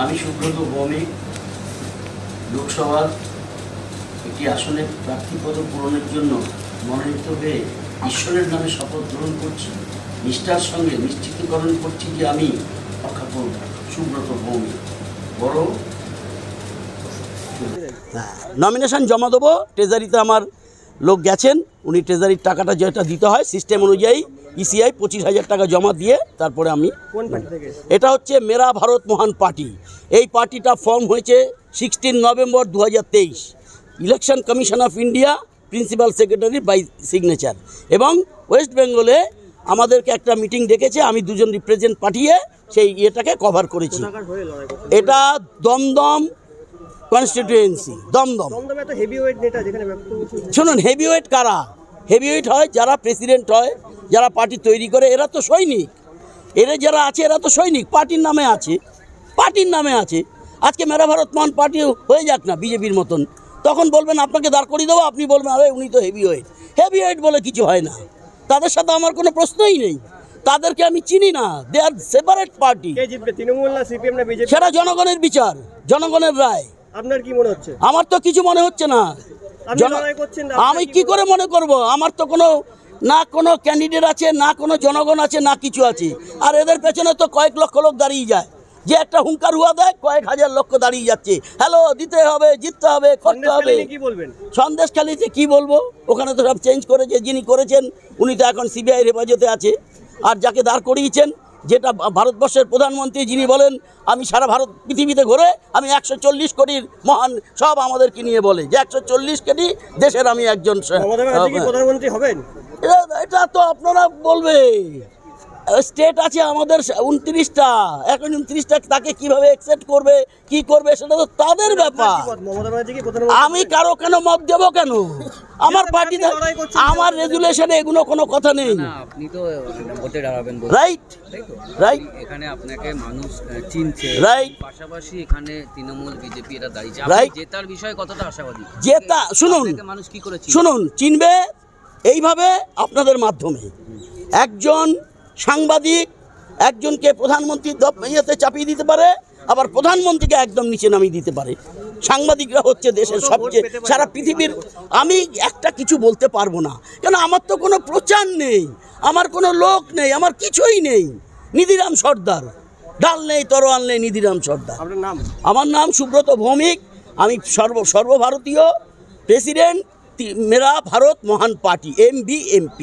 আমি সুব্রত ভৌমিক লোকসভার একটি আসনে প্রার্থীপদ পূরণের জন্য মনোনীত হয়ে ঈশ্বরের নামে শপথ গ্রহণ করছি। নিষ্ঠার সঙ্গে নিশ্চিতকরণ করছি যে আমি অখ্যাপন সুব্রত ভৌমিক বড় নমিনেশন জমা দেবো। ট্রেজারিতে আমার লোক গেছেন, উনি ট্রেজারির টাকাটা যেটা দিতে হয় সিস্টেম অনুযায়ী ইসিআই 25,000 টাকা জমা দিয়ে তারপরে আমি। এটা হচ্ছে মেরা ভারত মহান পার্টি। এই পার্টিটা ফর্ম হয়েছে 16 নভেম্বর 2023। Election commission of India principal secretary by signature, এবং ওয়েস্ট বেঙ্গলে আমাদেরকে একটা মিটিং ডেকেছে, আমি দুজন রিপ্রেজেন্ট পাঠিয়ে সেই ইয়েটাকে কভার করেছি। এটা দমদম কনস্টিটিউয়েন্সি। দমদম শুনুন, হেভিওয়েট কারা? হেভিওয়েট হয় যারা প্রেসিডেন্ট হয়, যারা পার্টি তৈরি করে, এরা তো সৈনিক। এরা যারা আছে এরা তো সৈনিক, পার্টির নামে আছে, পার্টির নামে আছে। আজকে মেরা ভারত মহান পার্টি হয়ে যাক না বিজেপির মতন, তখন বলবেন আপনাকে দাঁড় করিয়ে দেবো, আপনি বলবেন আরে উনি তো হেভিওয়েট। হেভিওয়েট বলে কিছু হয় না, তাদের সাথে আমার কোনো প্রশ্নই নেই, তাদেরকে আমি চিনি না। দে আর সেপারেট পার্টি। সেটা জনগণের বিচার, জনগণের রায়। আপনার কি মনে হচ্ছে? আমার তো কিছু মনে হচ্ছে না। আমি কি করে মনে করব? আমার তো কোনো ক্যান্ডিডেট আছে না, কোনো জনগণ আছে না, কিছু আছে। আর এদের পেছনে তো কয়েক লক্ষ লোক দাঁড়িয়ে যায়, যে একটা হুঙ্কার হুয়া দেয় কয়েক হাজার লক্ষ দাঁড়িয়ে যাচ্ছে। হ্যালো, দিতে হবে, জিততে হবে, করতে হবে। সন্দেশখালীতে কি বলবো, ওখানে তো সব চেঞ্জ করেছে। যিনি করেছেন উনি তো এখন সিবিআইয়ের হেফাজতে আছে। আর যাকে দাঁড় করিয়েছেন, যেটা ভারতবর্ষের প্রধানমন্ত্রী, যিনি বলেন আমি সারা ভারত পৃথিবীতে ঘুরে আমি 140 কোটির মহান, সব আমাদেরকে নিয়ে বলে যে 140 কোটি দেশের আমি একজন প্রধানমন্ত্রী হবেন। এটা তো আপনারা বলবে। স্টেট আছে আমাদের 29টা, এখন 29টা তাকে কিভাবে অ্যাকসেপ্ট করবে, কি করবে, সেটা তো তাদের ব্যাপার। আমি কারো কেন মত দেব কেন? আমার পার্টিতে, আমার রেজুলেশনে এগুলো কোনো কথা নেই। আপনি তো ভোটে দাঁড়াবেন, রাইট রাইট, এখানে আপনাকে মানুষ চিনছে, রাইট। পাশাপাশি এখানে তৃণমূল বিজেপি এটা দাঁড়িয়েছে, রাইট। জেতার বিষয়ে কতটা আশাবাদী? জেতা, শুনুন মানুষ কি করে শুনুন, চিনবে এইভাবে আপনাদের মাধ্যমে। একজন সাংবাদিক একজনকে প্রধানমন্ত্রী ইয়েতে চাপিয়ে দিতে পারে, আবার প্রধানমন্ত্রীকে একদম নিচে নামিয়ে দিতে পারে। সাংবাদিকরা হচ্ছে দেশের সবচেয়ে, সারা পৃথিবীর। আমি একটা কিছু বলতে পারবো না, কেন আমার তো কোনো প্রচার নেই, আমার কোনো লোক নেই, আমার কিছুই নেই। নিধিরাম সর্দার, ডাল নেই তরোয়াল নেই, নিধিরাম সর্দার। আমার নাম সুব্রত ভৌমিক। আমি সর্বভারতীয় প্রেসিডেন্ট মেরা ভারত মহান পার্টি, MVMP।